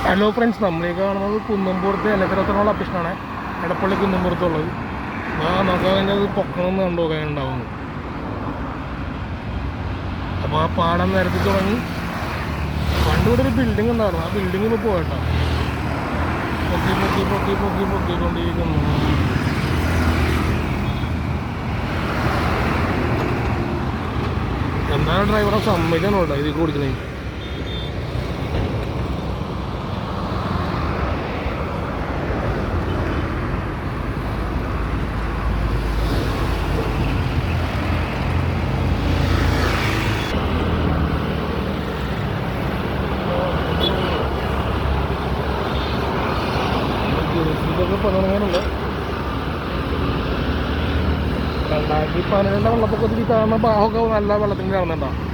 Hello friends, നമ്മളീ കാണുന്നത് കുന്നമ്പുറത്ത് എലക്കരത്തോളം അപ്പിഷനാണ്. എടപ്പള്ളി കുന്നമ്പുറത്തുള്ളത്. നമുക്ക് അതിൻ്റെ അത് പൊക്കണമെന്ന് കണ്ടുപോകാൻ ഉണ്ടാവുന്നു. അപ്പോൾ ആ പാടം നിരത്തി തുടങ്ങി പണ്ട് ഇവിടെ ഒരു ബിൽഡിംഗ് ഉണ്ടായിരുന്നു. ആ ബിൽഡിംഗ് ഇപ്പോൾ പോയിട്ടോ പൊക്കിക്കൊണ്ടിരിക്കുന്നു. എന്താണ് ഡ്രൈവറെ സമ്മതിക്കാനുണ്ടോ ഇതിൽ കൊടുക്കണേ? ഇതൊക്കെ പണിയാനുണ്ട്. 2012 വെള്ളപ്പൊക്കത്തിൽ കാണുന്ന ഭാഗമൊക്കെ നല്ല വെള്ളത്തിൽ കിടന്നുണ്ടാവും.